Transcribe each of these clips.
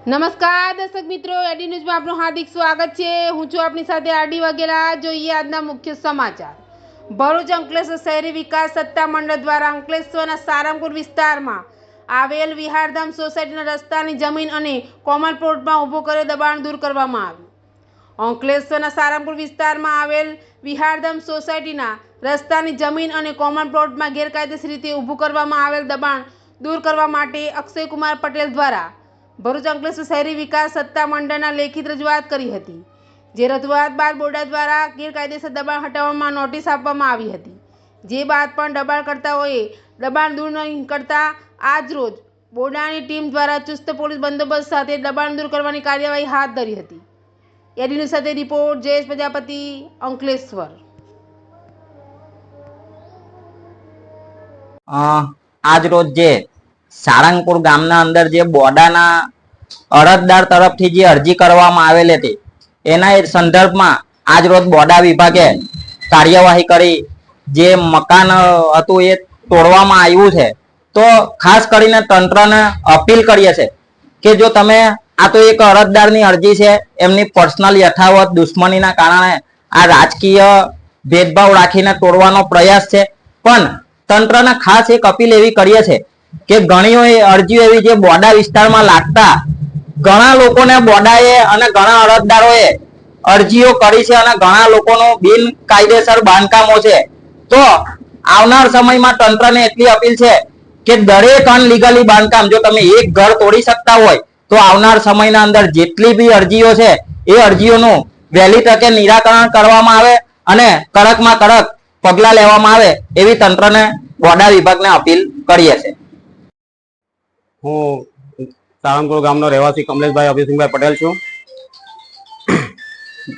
નમસ્કાર દર્શક મિત્રો, એડી ન્યૂઝમાં આપનું હાર્દિક સ્વાગત છે। હું છું આપની સાથે આરડી વાઘેલા। જોઈએ આજના મુખ્ય સમાચાર। ભરૂચ અંકલેશ્વર શહેરી વિકાસ સત્તામંડળ દ્વારા અંકલેશ્વરના સારંગપુર વિસ્તારમાં આવેલ વિહારધામ સોસાયટીના રસ્તાની જમીન અને કોમન પ્લોટમાં ઊભું કરેલ દબાણ દૂર કરવામાં આવ્યું। અંકલેશ્વરના સારંગપુર વિસ્તારમાં આવેલ વિહારધામ સોસાયટીના રસ્તાની જમીન અને કોમન પ્લોટમાં ગેરકાયદેસર રીતે ઊભું કરવામાં આવેલ દબાણ દૂર કરવા માટે અક્ષયકુમાર પટેલ દ્વારા ભરૂચ અંકલેશ્વર શહેરી વિકાસ સત્તામંડળના લેખિત રજૂઆત કરી હતી। જે રજૂઆત બાદ બોર્ડ દ્વારા ગેરકાયદેસર દબાણ હટાવવામાં નોટિસ આપવામાં આવી હતી। જે બાદ પણ દબાણકર્તાઓએ દબાણ દૂર નહીં કરતા આજરોજ બોર્ડની ટીમ દ્વારા ચુસ્ત પોલીસ બંદોબસ્ત સાથે દબાણ દૂર કરવાની કાર્યવાહી હાથ ધરી હતી। એડીની સાથે રિપોર્ટ જયેશ પ્રજાપતિ, અંકલેશ્વર। આજ રોજ જે સારંગપુર ગામના અંદર જે બોડાના અરજદાર તરફથી જે અરજી કરવામાં આવેલી હતી એના સંદર્ભમાં આજ રોજ બોડા વિભાગે કાર્યવાહી કરી જે મકાન હતું એ તોડવામાં આવ્યું છે। તો ખાસ કરીને તંત્રને અપીલ કરીએ છે કે જો તમે આ તો એક અરજદારની અરજી છે, એમની પર્સનલ યથાવત દુશ્મનીના કારણે આ રાજકીય ભેદભાવ રાખીને તોડવાનો પ્રયાસ છે, પણ તંત્રને ખાસ એક અપીલ એવી કરીએ છે કે ઘણી અરજીઓ એવી જે બોડા વિસ્તારમાં લાગતા ઘણા લોકોને બોડાએ અને ઘણા અરજદારોએ અરજીઓ કરી છે અને ઘણા લોકોનું બિનકાયદેસર બાંધકામો છે। તો આવનાર સમયમાં તંત્રને એટલી અપીલ છે કે દરેક અનલીગલી બાંધકામ જો તમે એક ઘર તોડી શકતા હોય તો આવનાર સમયના અંદર જેટલી બી અરજીઓ છે એ અરજીઓનું વહેલી તકે નિરાકરણ કરવામાં આવે અને કડકમાં કડક પગલાં લેવામાં આવે એવી તંત્રને બોડા વિભાગને અપીલ કરીએ છે। હું સારંગપુર ગામનો રહેવાસી કમલેશભાઈ અભિસિંહભાઈ પટેલ છું।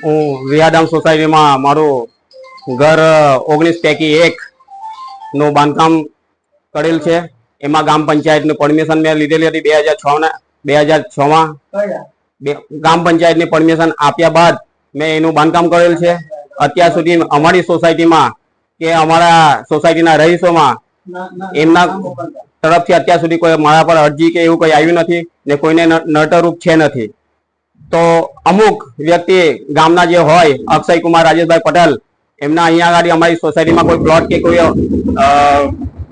હું વિહારધામ સોસાયટીમાં મારું ઘર 19 પૈકી 1 નું બાંધકામ કરેલ છે। એમાં ગ્રામ પંચાયતની પરમિશન મેં લીધેલી હતી 2006માં ગ્રામ પંચાયતની પરમિશન આપ્યા બાદ મેં એનું બાંધકામ કરેલ છે। અત્યાર સુધી અમારી સોસાયટીમાં કે અમારા સોસાયટીના રહીશોમાં એમના તરફથી અત્યાર સુધી કોઈ મારા પર અરજી કે એવું કોઈ આવ્યું નથી ને કોઈને નડતરરૂપ છે નથી। તો અમુક વ્યક્તિ ગામના જે હોય અક્ષયકુમાર રાજેશભાઈ પટેલ એમના અહીંયા આગળ અમારી સોસાયટીમાં કોઈ પ્લોટ કે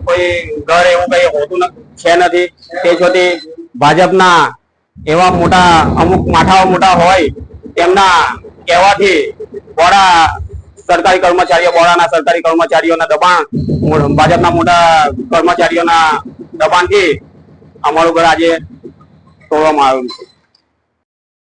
કોઈ ઘર એવું કઈ હોતું છે નથી। તે છોથી ભાજપના એવા મોટા અમુક માથાઓ મોટા હોય તેમના કહેવાથી બોડા સરકારી કર્મચારીઓ બોડાના સરકારી કર્મચારીઓના દબાણ ભાજપના મોટા કર્મચારીઓના દબાણથી અમારું ઘર આજે તોડવામાં આવ્યું છે।